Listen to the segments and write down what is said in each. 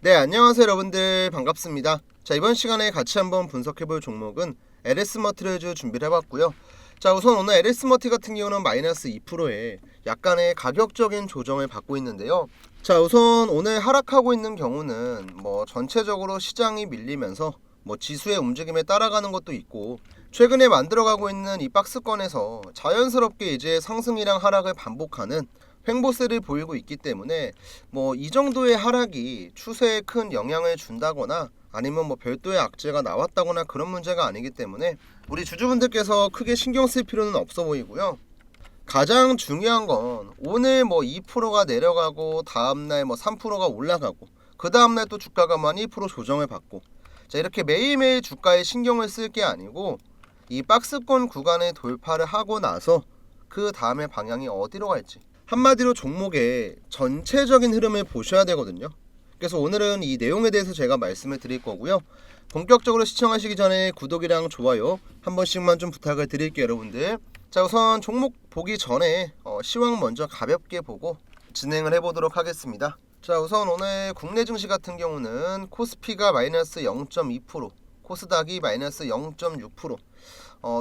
네, 안녕하세요 여러분들, 반갑습니다. 자, 이번 시간에 같이 한번 분석해볼 종목은 LS머티리얼즈 준비를 해봤고요. 자, 우선 오늘 LS머티 같은 경우는 마이너스 2%의 약간의 가격적인 조정을 받고 있는데요. 자, 우선 오늘 하락하고 있는 경우는 전체적으로 시장이 밀리면서 지수의 움직임에 따라가는 것도 있고, 최근에 만들어가고 있는 이 박스권에서 자연스럽게 이제 상승이랑 하락을 반복하는 횡보세를 보이고 있기 때문에 이 정도의 하락이 추세에 큰 영향을 준다거나 아니면 별도의 악재가 나왔다거나 그런 문제가 아니기 때문에 우리 주주분들께서 크게 신경 쓸 필요는 없어 보이고요. 가장 중요한 건 오늘 2%가 내려가고 다음날 3%가 올라가고 그 다음날 또 주가가 2% 조정을 받고, 자, 이렇게 매일매일 주가에 신경을 쓸 게 아니고 이 박스권 구간을 돌파를 하고 나서 그 다음에 방향이 어디로 갈지, 한마디로 종목의 전체적인 흐름을 보셔야 되거든요. 그래서 오늘은 이 내용에 대해서 제가 말씀을 드릴 거고요. 본격적으로 시청하시기 전에 구독이랑 좋아요 한 번씩만 좀 부탁을 드릴게요 여러분들. 자, 우선 종목 보기 전에 시황 먼저 가볍게 보고 진행을 해보도록 하겠습니다. 자, 우선 오늘 국내 증시 같은 경우는 코스피가 마이너스 0.2%, 코스닥이 마이너스 0.6%,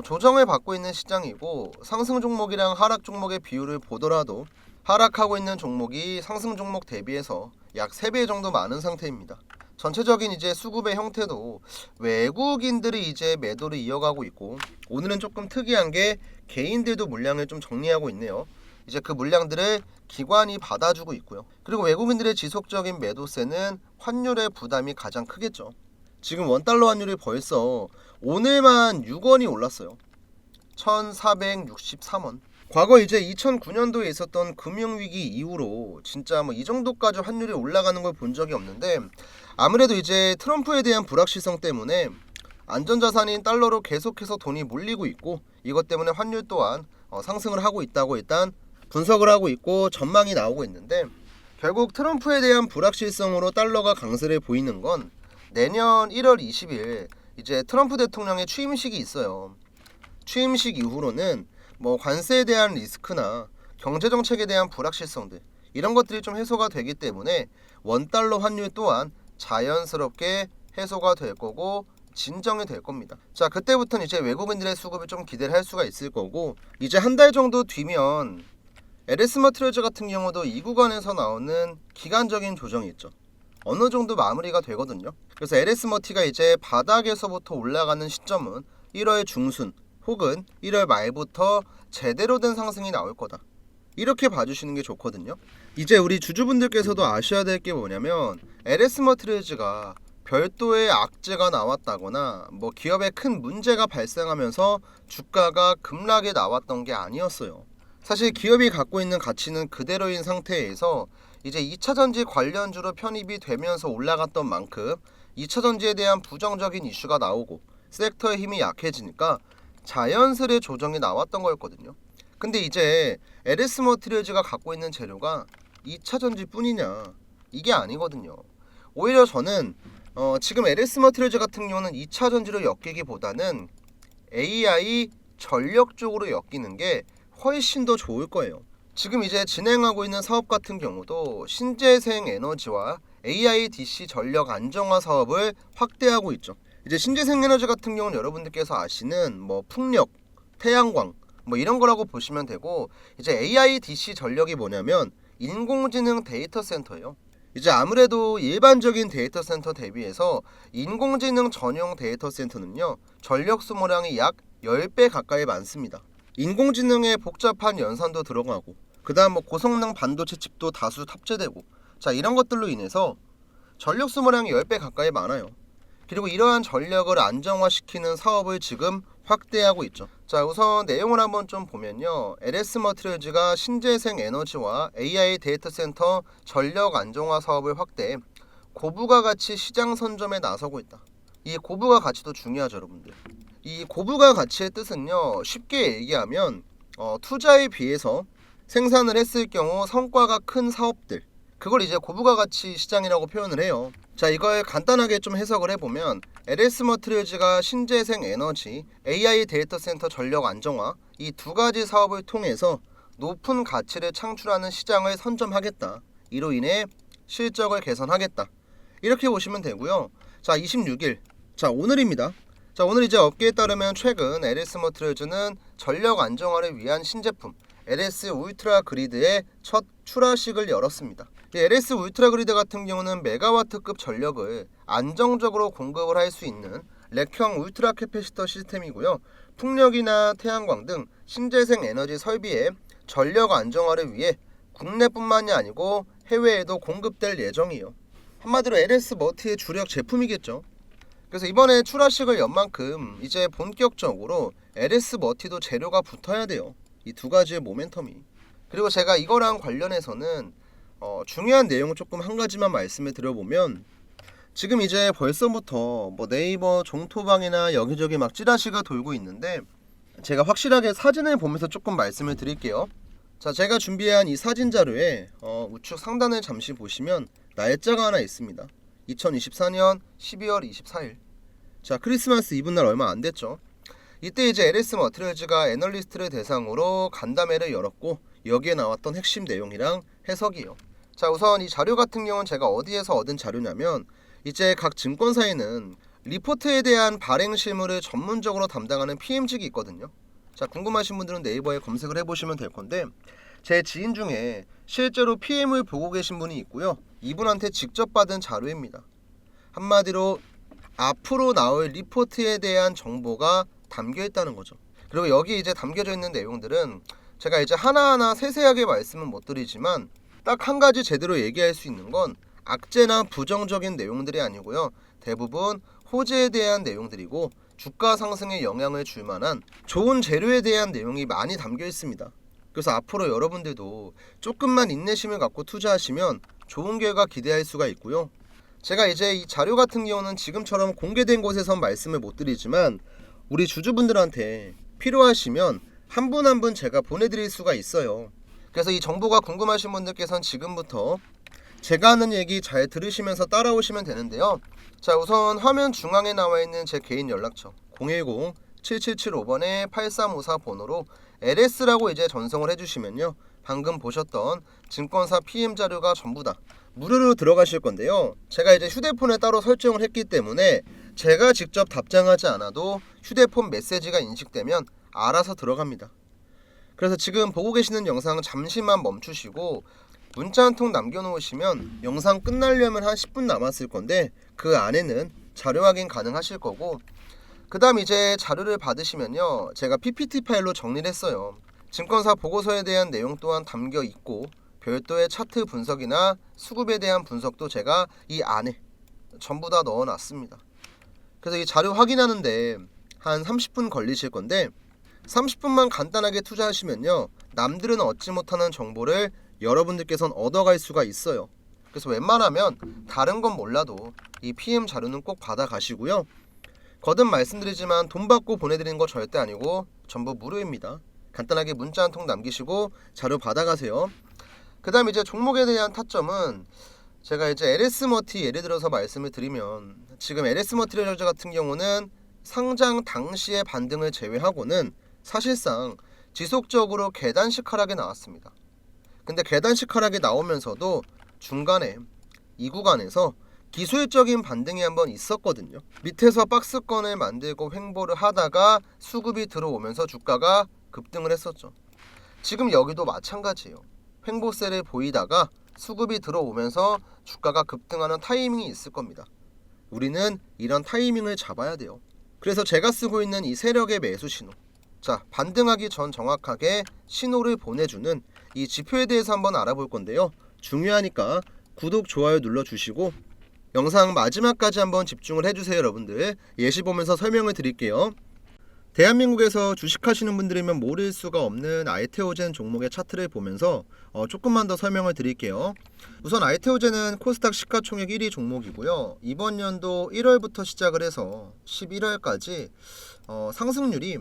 조정을 받고 있는 시장이고, 상승 종목이랑 하락 종목의 비율을 보더라도 하락하고 있는 종목이 상승 종목 대비해서 약 3배 정도 많은 상태입니다. 전체적인 이제 수급의 형태도 외국인들이 이제 매도를 이어가고 있고, 오늘은 조금 특이한 게 개인들도 물량을 좀 정리하고 있네요. 이제 그 물량들을 기관이 받아주고 있고요. 그리고 외국인들의 지속적인 매도세는 환율의 부담이 가장 크겠죠. 지금 원달러 환율이 벌써 오늘만 6원이 올랐어요. 1463원. 과거 이제 2009년도에 있었던 금융위기 이후로 진짜 이 정도까지 환율이 올라가는 걸 본 적이 없는데, 아무래도 이제 트럼프에 대한 불확실성 때문에 안전자산인 달러로 계속해서 돈이 몰리고 있고, 이것 때문에 환율 또한 상승을 하고 있다고 일단 분석을 하고 있고 전망이 나오고 있는데, 결국 트럼프에 대한 불확실성으로 달러가 강세를 보이는 건 내년 1월 20일 이제 트럼프 대통령의 취임식이 있어요. 취임식 이후로는 관세에 대한 리스크나 경제정책에 대한 불확실성들, 이런 것들이 좀 해소가 되기 때문에 원달러 환율 또한 자연스럽게 해소가 될 거고 진정이 될 겁니다. 자, 그때부터는 이제 외국인들의 수급을 좀 기대를 할 수가 있을 거고, 이제 한 달 정도 뒤면 LS머티리얼즈 같은 경우도 이 구간에서 나오는 기간적인 조정이 있죠. 어느 정도 마무리가 되거든요. 그래서 LS머티가 이제 바닥에서부터 올라가는 시점은 1월 중순 혹은 1월 말부터 제대로 된 상승이 나올 거다, 이렇게 봐주시는 게 좋거든요. 이제 우리 주주분들께서도 아셔야 될 게 뭐냐면, LS머티리얼즈가 별도의 악재가 나왔다거나 기업에 큰 문제가 발생하면서 주가가 급락에 나왔던 게 아니었어요. 사실 기업이 갖고 있는 가치는 그대로인 상태에서 이제 2차전지 관련주로 편입이 되면서 올라갔던 만큼 2차전지에 대한 부정적인 이슈가 나오고 섹터의 힘이 약해지니까 자연스레 조정이 나왔던 거였거든요. 근데 이제 LS머티리얼즈가 갖고 있는 재료가 2차전지 뿐이냐, 이게 아니거든요. 오히려 저는 지금 LS머티리얼즈 같은 경우는 2차전지로 엮이기보다는 AI 전력 쪽으로 엮이는 게 훨씬 더 좋을 거예요. 지금 이제 진행하고 있는 사업 같은 경우도 신재생 에너지와 AIDC 전력 안정화 사업을 확대하고 있죠. 이제 신재생 에너지 같은 경우는 여러분들께서 아시는 풍력, 태양광 이런 거라고 보시면 되고, 이제 AIDC 전력이 뭐냐면 인공지능 데이터 센터예요. 이제 아무래도 일반적인 데이터 센터 대비해서 인공지능 전용 데이터 센터는요, 전력 소모량이 약 10배 가까이 많습니다. 인공지능의 복잡한 연산도 들어가고, 그 다음 고성능 반도체 칩도 다수 탑재되고, 자, 이런 것들로 인해서 전력 소모량이 10배 가까이 많아요. 그리고 이러한 전력을 안정화시키는 사업을 지금 확대하고 있죠. 자, 우선 내용을 한번 좀 보면요, LS머티리얼즈가 신재생 에너지와 AI 데이터 센터 전력 안정화 사업을 확대해 고부가 가치 시장 선점에 나서고 있다. 이 고부가 가치도 중요하죠 여러분들. 이 고부가 가치의 뜻은요, 쉽게 얘기하면 투자에 비해서 생산을 했을 경우 성과가 큰 사업들, 그걸 이제 고부가 가치 시장이라고 표현을 해요. 자, 이걸 간단하게 좀 해석을 해보면, LS머티리얼즈가 신재생 에너지, AI 데이터 센터 전력 안정화, 이 두 가지 사업을 통해서 높은 가치를 창출하는 시장을 선점하겠다, 이로 인해 실적을 개선하겠다, 이렇게 보시면 되고요. 자, 26일. 자, 오늘입니다. 자, 오늘 이제 업계에 따르면 최근 LS 머티리얼즈는 전력 안정화를 위한 신제품 LS 울트라 그리드의 첫 출하식을 열었습니다. 이 LS 울트라 그리드 같은 경우는 메가와트급 전력을 안정적으로 공급을 할 수 있는 렉형 울트라 캐패시터 시스템이고요. 풍력이나 태양광 등 신재생 에너지 설비의 전력 안정화를 위해 국내뿐만이 아니고 해외에도 공급될 예정이에요. 한마디로 LS 머티의 주력 제품이겠죠. 그래서 이번에 출하식을 연 만큼 이제 본격적으로 LS 머티도 재료가 붙어야 돼요. 이 두 가지의 모멘텀이. 그리고 제가 이거랑 관련해서는 중요한 내용을 조금 한 가지만 말씀을 드려보면, 지금 이제 벌써부터 뭐 네이버 종토방이나 여기저기 막 찌라시가 돌고 있는데, 제가 확실하게 사진을 보면서 조금 말씀을 드릴게요. 자, 제가 준비한 이 사진 자료에 우측 상단을 잠시 보시면 날짜가 하나 있습니다. 2024년 12월 24일. 자, 크리스마스 이브날 얼마 안 됐죠. 이때 이제 LS 머티리얼즈가 애널리스트를 대상으로 간담회를 열었고, 여기에 나왔던 핵심 내용이랑 해석이에요. 자, 우선 이 자료 같은 경우는 제가 어디에서 얻은 자료냐면, 이제 각 증권사에는 리포트에 대한 발행 실무를 전문적으로 담당하는 PM직이 있거든요. 자, 궁금하신 분들은 네이버에 검색을 해보시면 될 건데, 제 지인 중에 실제로 PM을 보고 계신 분이 있고요. 이분한테 직접 받은 자료입니다. 한마디로 앞으로 나올 리포트에 대한 정보가 담겨 있다는 거죠. 그리고 여기 이제 담겨져 있는 내용들은 제가 이제 하나하나 세세하게 말씀은 못 드리지만, 딱 한 가지 제대로 얘기할 수 있는 건 악재나 부정적인 내용들이 아니고요. 대부분 호재에 대한 내용들이고, 주가 상승에 영향을 줄 만한 좋은 재료에 대한 내용이 많이 담겨 있습니다. 그래서 앞으로 여러분들도 조금만 인내심을 갖고 투자하시면 좋은 결과 기대할 수가 있고요. 제가 이제 이 자료 같은 경우는 지금처럼 공개된 곳에선 말씀을 못 드리지만, 우리 주주분들한테 필요하시면 한 분 한 분 제가 보내드릴 수가 있어요. 그래서 이 정보가 궁금하신 분들께서는 지금부터 제가 하는 얘기 잘 들으시면서 따라오시면 되는데요. 자, 우선 화면 중앙에 나와 있는 제 개인 연락처 010-7775번에 8354 번호로 LS라고 이제 전송을 해주시면요, 방금 보셨던 증권사 PM 자료가 전부 다 무료로 들어가실 건데요. 제가 이제 휴대폰에 따로 설정을 했기 때문에 제가 직접 답장하지 않아도 휴대폰 메시지가 인식되면 알아서 들어갑니다. 그래서 지금 보고 계시는 영상 잠시만 멈추시고 문자 한 통 남겨놓으시면 영상 끝나려면 한 10분 남았을 건데, 그 안에는 자료 확인 가능하실 거고, 그 다음 이제 자료를 받으시면요, 제가 PPT 파일로 정리를 했어요. 증권사 보고서에 대한 내용 또한 담겨 있고, 별도의 차트 분석이나 수급에 대한 분석도 제가 이 안에 전부 다 넣어놨습니다. 그래서 이 자료 확인하는데 한 30분 걸리실 건데, 30분만 간단하게 투자하시면요, 남들은 얻지 못하는 정보를 여러분들께서는 얻어갈 수가 있어요. 그래서 웬만하면 다른 건 몰라도 이 PM 자료는 꼭 받아가시고요. 거듭 말씀드리지만 돈 받고 보내드리는 거 절대 아니고 전부 무료입니다. 간단하게 문자 한 통 남기시고 자료 받아가세요. 그 다음 이제 종목에 대한 타점은 제가 이제 LS 머티 예를 들어서 말씀을 드리면, 지금 LS 머티리얼즈 같은 경우는 상장 당시의 반등을 제외하고는 사실상 지속적으로 계단식 하락이 나왔습니다. 근데 계단식 하락이 나오면서도 중간에 이 구간에서 기술적인 반등이 한번 있었거든요. 밑에서 박스권을 만들고 횡보를 하다가 수급이 들어오면서 주가가 급등을 했었죠. 지금 여기도 마찬가지예요. 횡보세를 보이다가 수급이 들어오면서 주가가 급등하는 타이밍이 있을 겁니다. 우리는 이런 타이밍을 잡아야 돼요. 그래서 제가 쓰고 있는 이 세력의 매수 신호, 자, 반등하기 전 정확하게 신호를 보내주는 이 지표에 대해서 한번 알아볼 건데요. 중요하니까 구독, 좋아요 눌러주시고 영상 마지막까지 한번 집중을 해주세요. 여러분들 예시 보면서 설명을 드릴게요. 대한민국에서 주식하시는 분들이면 모를 수가 없는 아이테오젠 종목의 차트를 보면서 조금만 더 설명을 드릴게요. 우선 아이테오젠은 코스닥 시가총액 1위 종목이고요. 이번 연도 1월부터 시작을 해서 11월까지 상승률이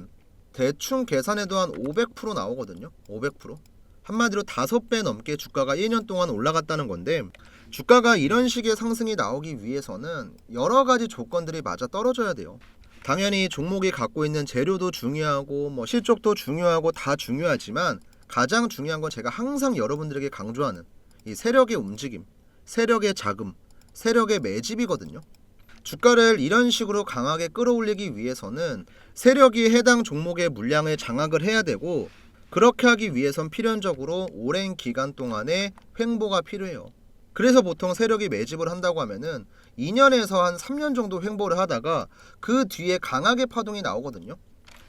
대충 계산해도 한 500% 나오거든요. 500%. 한마디로 5배 넘게 주가가 1년 동안 올라갔다는 건데, 주가가 이런 식의 상승이 나오기 위해서는 여러 가지 조건들이 맞아 떨어져야 돼요. 당연히 종목이 갖고 있는 재료도 중요하고 실적도 중요하고 다 중요하지만, 가장 중요한 건 제가 항상 여러분들에게 강조하는 이 세력의 움직임, 세력의 자금, 세력의 매집이거든요. 주가를 이런 식으로 강하게 끌어올리기 위해서는 세력이 해당 종목의 물량을 장악을 해야 되고, 그렇게 하기 위해선 필연적으로 오랜 기간 동안의 횡보가 필요해요. 그래서 보통 세력이 매집을 한다고 하면은 2년에서 한 3년 정도 횡보를 하다가 그 뒤에 강하게 파동이 나오거든요.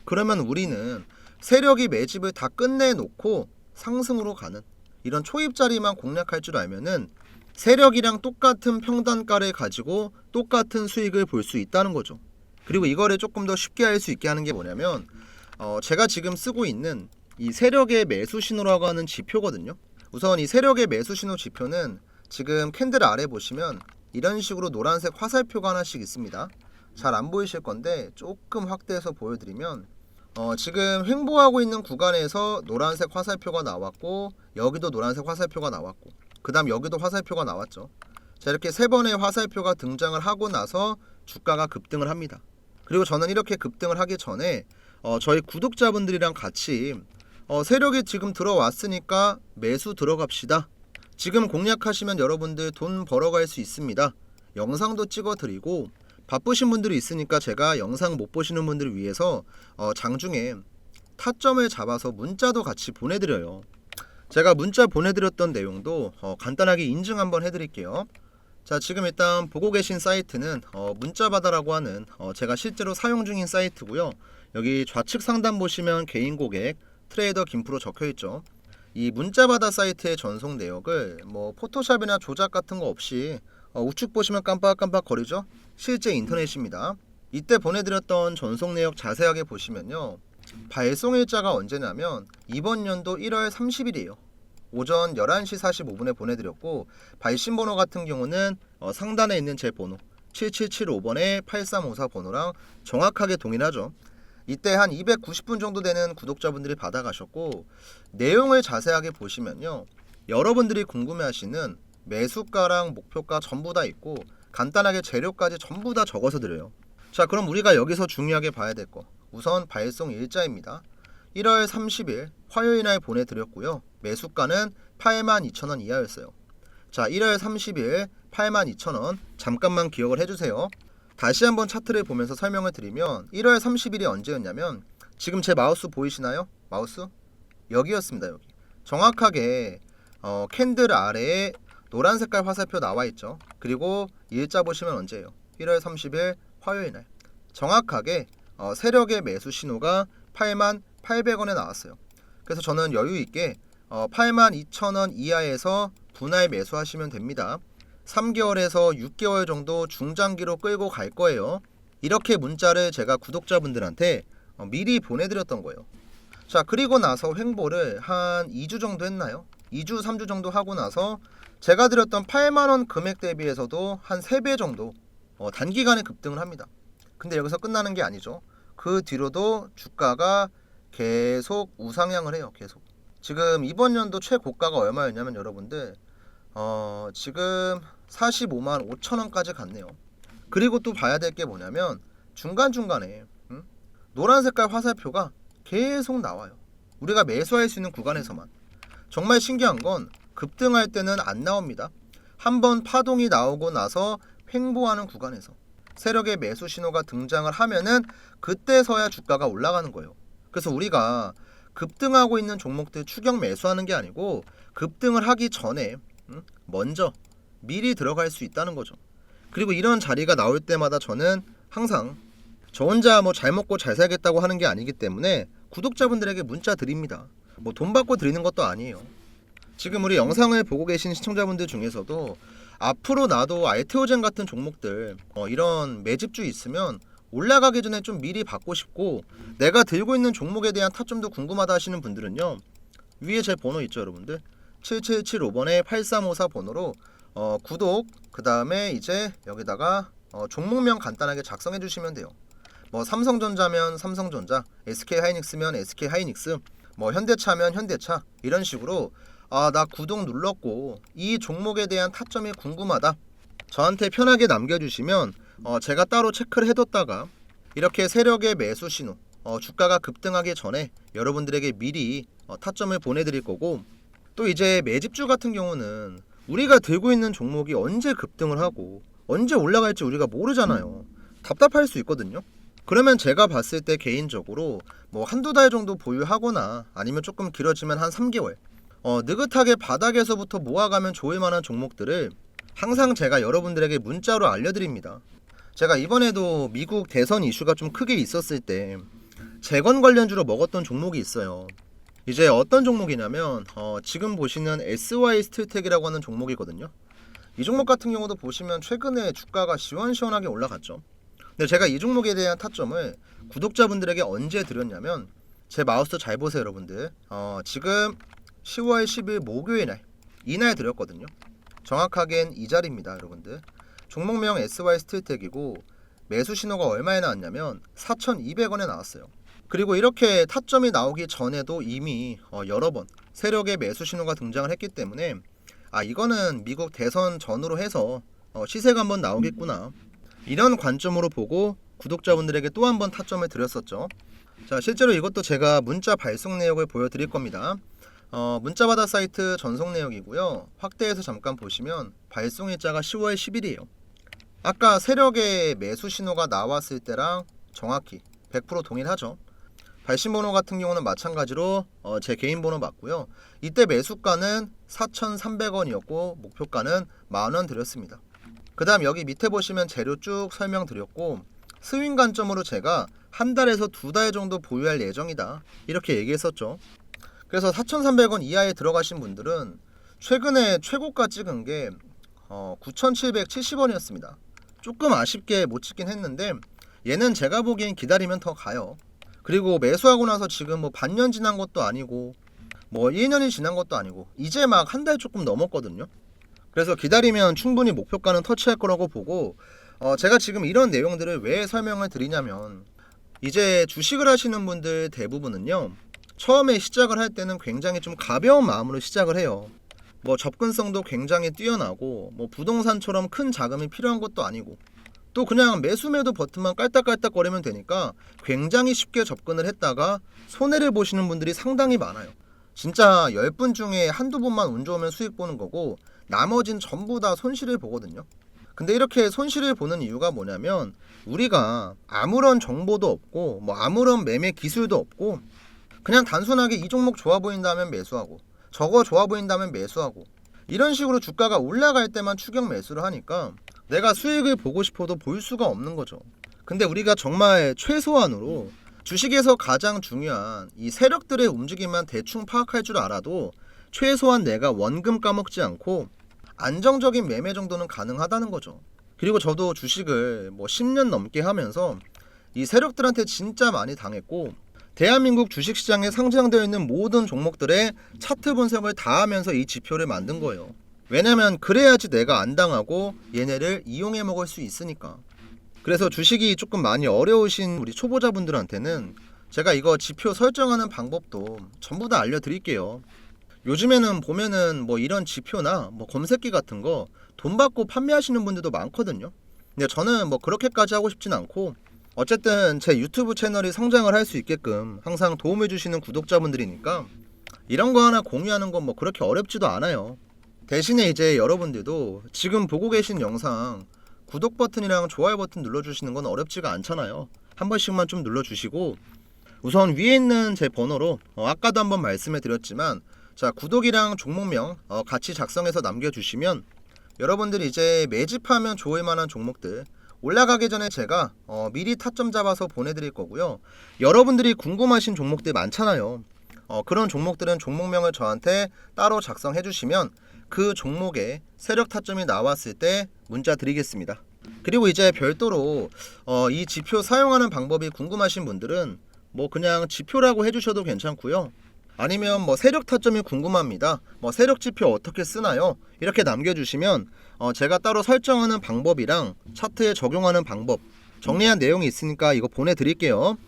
그러면 우리는 세력이 매집을 다 끝내놓고 상승으로 가는 이런 초입자리만 공략할 줄 알면은 세력이랑 똑같은 평단가를 가지고 똑같은 수익을 볼 수 있다는 거죠. 그리고 이거를 조금 더 쉽게 할 수 있게 하는 게 뭐냐면 제가 지금 쓰고 있는 이 세력의 매수 신호라고 하는 지표거든요. 우선 이 세력의 매수 신호 지표는 지금 캔들 아래 보시면 이런 식으로 노란색 화살표가 하나씩 있습니다. 잘 안 보이실 건데 조금 확대해서 보여드리면 지금 횡보하고 있는 구간에서 노란색 화살표가 나왔고, 여기도 노란색 화살표가 나왔고, 그 다음 여기도 화살표가 나왔죠. 자, 이렇게 세 번의 화살표가 등장을 하고 나서 주가가 급등을 합니다. 그리고 저는 이렇게 급등을 하기 전에 저희 구독자분들이랑 같이 세력이 지금 들어왔으니까 매수 들어갑시다. 지금 공략하시면 여러분들 돈 벌어갈 수 있습니다. 영상도 찍어드리고, 바쁘신 분들이 있으니까 제가 영상 못 보시는 분들을 위해서 장중에 타점을 잡아서 문자도 같이 보내드려요. 제가 문자 보내드렸던 내용도 간단하게 인증 한번 해드릴게요. 자, 지금 일단 보고 계신 사이트는 문자바다라고 하는 제가 실제로 사용 중인 사이트고요. 여기 좌측 상단 보시면 개인 고객 트레이더 김프로 적혀있죠. 이 문자바다 사이트의 전송 내역을 뭐 포토샵이나 조작 같은 거 없이 우측 보시면 깜빡깜빡 거리죠. 실제 인터넷입니다. 이때 보내드렸던 전송 내역 자세하게 보시면요, 발송 일자가 언제냐면 이번 연도 1월 30일이에요. 오전 11시 45분에 보내드렸고, 발신 번호 같은 경우는 상단에 있는 제 번호 7775번에 8354 번호랑 정확하게 동일하죠. 이때 한 290분 정도 되는 구독자분들이 받아가셨고, 내용을 자세하게 보시면요, 여러분들이 궁금해하시는 매수가랑 목표가 전부 다 있고, 간단하게 재료까지 전부 다 적어서 드려요. 자, 그럼 우리가 여기서 중요하게 봐야 될 거, 우선 발송 일자입니다. 1월 30일 화요일 날 보내드렸고요. 매수가는 82,000원 이하였어요. 자, 1월 30일 82,000원 잠깐만 기억을 해주세요. 다시 한번 차트를 보면서 설명을 드리면 1월 30일이 언제였냐면, 지금 제 마우스 보이시나요? 마우스? 여기였습니다. 여기 정확하게 캔들 아래에 노란 색깔 화살표 나와 있죠. 그리고 일자 보시면 언제예요? 1월 30일 화요일 날 정확하게 세력의 매수 신호가 88,800원에 나왔어요. 그래서 저는 여유 있게 82,000원 이하에서 분할 매수하시면 됩니다. 3개월에서 6개월 정도 중장기로 끌고 갈 거예요. 이렇게 문자를 제가 구독자분들한테 미리 보내드렸던 거예요. 자, 그리고 나서 횡보를 한 2주 정도 했나요? 2주 3주 정도 하고 나서 제가 드렸던 8만원 금액 대비해서도 한 3배 정도 단기간에 급등을 합니다. 근데 여기서 끝나는 게 아니죠. 그 뒤로도 주가가 계속 우상향을 해요. 계속. 지금 이번 연도 최고가가 얼마였냐면 여러분들 지금 45만 5천원까지 갔네요. 그리고 또 봐야 될 게 뭐냐면 중간중간에 노란 색깔 화살표가 계속 나와요. 우리가 매수할 수 있는 구간에서만. 정말 신기한 건 급등할 때는 안 나옵니다. 한번 파동이 나오고 나서 횡보하는 구간에서 세력의 매수 신호가 등장을 하면은 그때서야 주가가 올라가는 거예요. 그래서 우리가 급등하고 있는 종목들 추격 매수하는 게 아니고 급등을 하기 전에 먼저 미리 들어갈 수 있다는 거죠. 그리고 이런 자리가 나올 때마다 저는 항상 저 혼자 뭐 잘 먹고 잘 살겠다고 하는 게 아니기 때문에 구독자분들에게 문자 드립니다. 뭐 돈 받고 드리는 것도 아니에요. 지금 우리 영상을 보고 계신 시청자분들 중에서도 앞으로 나도 알테오젠 같은 종목들 이런 매집주 있으면 올라가기 전에 좀 미리 받고 싶고, 내가 들고 있는 종목에 대한 타점도 궁금하다 하시는 분들은요, 위에 제 번호 있죠 여러분들, 7775번에 8354 번호로 구독, 그 다음에 이제 여기다가 종목명 간단하게 작성해 주시면 돼요. 뭐 삼성전자면 삼성전자, SK하이닉스면 SK하이닉스, 뭐 현대차면 현대차, 이런 식으로 나 구독 눌렀고 이 종목에 대한 타점이 궁금하다, 저한테 편하게 남겨주시면 제가 따로 체크를 해뒀다가 이렇게 세력의 매수 신호, 주가가 급등하기 전에 여러분들에게 미리 타점을 보내드릴 거고, 또 이제 매집주 같은 경우는 우리가 들고 있는 종목이 언제 급등을 하고 언제 올라갈지 우리가 모르잖아요. 답답할 수 있거든요. 그러면 제가 봤을 때 개인적으로 뭐 한두 달 정도 보유하거나 아니면 조금 길어지면 한 3개월 느긋하게 바닥에서부터 모아가면 좋을 만한 종목들을 항상 제가 여러분들에게 문자로 알려드립니다. 제가 이번에도 미국 대선 이슈가 좀 크게 있었을 때 재건 관련주로 먹었던 종목이 있어요. 이제 어떤 종목이냐면 지금 보시는 SY 스틸텍이라고 하는 종목이거든요. 이 종목 같은 경우도 보시면 최근에 주가가 시원시원하게 올라갔죠. 근데 제가 이 종목에 대한 타점을 구독자분들에게 언제 드렸냐면, 제 마우스 잘 보세요 여러분들. 지금 10월 10일 목요일 날 이날 드렸거든요. 정확하게는 이 자리입니다 여러분들. 종목명 SY 스틸텍이고 매수 신호가 얼마에 나왔냐면 4,200원에 나왔어요. 그리고 이렇게 타점이 나오기 전에도 이미 여러 번 세력의 매수 신호가 등장을 했기 때문에 이거는 미국 대선 전후로 해서 시세가 한번 나오겠구나, 이런 관점으로 보고 구독자분들에게 또 한 번 타점을 드렸었죠. 자, 실제로 이것도 제가 문자 발송 내역을 보여드릴 겁니다. 문자바다 사이트 전송 내역이고요. 확대해서 잠깐 보시면 발송일자가 10월 10일이에요. 아까 세력의 매수 신호가 나왔을 때랑 정확히 100% 동일하죠. 발신 번호 같은 경우는 마찬가지로 제 개인 번호 맞고요. 이때 매수가는 4,300원이었고 목표가는 만원 드렸습니다. 그 다음 여기 밑에 보시면 재료 쭉 설명드렸고, 스윙 관점으로 제가 한 달에서 두 달 정도 보유할 예정이다 이렇게 얘기했었죠. 그래서 4,300원 이하에 들어가신 분들은 최근에 최고가 찍은 게 9,770원이었습니다. 조금 아쉽게 못 찍긴 했는데 얘는 제가 보기엔 기다리면 더 가요. 그리고 매수하고 나서 지금 뭐 반년 지난 것도 아니고 뭐 1년이 지난 것도 아니고 이제 막 한 달 조금 넘었거든요. 그래서 기다리면 충분히 목표가는 터치할 거라고 보고, 제가 지금 이런 내용들을 왜 설명을 드리냐면, 이제 주식을 하시는 분들 대부분은요 처음에 시작을 할 때는 굉장히 좀 가벼운 마음으로 시작을 해요. 뭐 접근성도 굉장히 뛰어나고 뭐 부동산처럼 큰 자금이 필요한 것도 아니고 또 그냥 매수매도 버튼만 깔딱깔딱거리면 되니까 굉장히 쉽게 접근을 했다가 손해를 보시는 분들이 상당히 많아요. 진짜 10분 중에 한두 번만 운 좋으면 수익 보는 거고 나머진 전부 다 손실을 보거든요. 근데 이렇게 손실을 보는 이유가 뭐냐면, 우리가 아무런 정보도 없고 뭐 아무런 매매 기술도 없고 그냥 단순하게 이 종목 좋아 보인다면 매수하고 저거 좋아 보인다면 매수하고 이런 식으로 주가가 올라갈 때만 추격 매수를 하니까 내가 수익을 보고 싶어도 볼 수가 없는 거죠. 근데 우리가 정말 최소한으로 주식에서 가장 중요한 이 세력들의 움직임만 대충 파악할 줄 알아도 최소한 내가 원금 까먹지 않고 안정적인 매매 정도는 가능하다는 거죠. 그리고 저도 주식을 뭐 10년 넘게 하면서 이 세력들한테 진짜 많이 당했고, 대한민국 주식시장에 상장되어 있는 모든 종목들의 차트 분석을 다 하면서 이 지표를 만든 거예요. 왜냐면 그래야지 내가 안 당하고 얘네를 이용해 먹을 수 있으니까. 그래서 주식이 조금 많이 어려우신 우리 초보자분들한테는 제가 이거 지표 설정하는 방법도 전부 다 알려드릴게요. 요즘에는 보면은 뭐 이런 지표나 뭐 검색기 같은 거 돈 받고 판매하시는 분들도 많거든요. 근데 저는 뭐 그렇게까지 하고 싶진 않고, 어쨌든 제 유튜브 채널이 성장을 할 수 있게끔 항상 도움을 주시는 구독자분들이니까 이런 거 하나 공유하는 건 뭐 그렇게 어렵지도 않아요. 대신에 이제 여러분들도 지금 보고 계신 영상 구독 버튼이랑 좋아요 버튼 눌러주시는 건 어렵지가 않잖아요. 한 번씩만 좀 눌러주시고, 우선 위에 있는 제 번호로 아까도 한번 말씀해 드렸지만, 자, 구독이랑 종목명 같이 작성해서 남겨주시면 여러분들이 이제 매집하면 좋을 만한 종목들 올라가기 전에 제가 미리 타점 잡아서 보내드릴 거고요. 여러분들이 궁금하신 종목들 많잖아요. 그런 종목들은 종목명을 저한테 따로 작성해 주시면 그 종목에 세력 타점이 나왔을 때 문자 드리겠습니다. 그리고 이제 별도로 이 지표 사용하는 방법이 궁금하신 분들은 뭐 그냥 지표라고 해주셔도 괜찮고요. 아니면 뭐 세력 타점이 궁금합니다, 뭐 세력 지표 어떻게 쓰나요? 이렇게 남겨주시면 제가 따로 설정하는 방법이랑 차트에 적용하는 방법 정리한 내용이 있으니까 이거 보내드릴게요.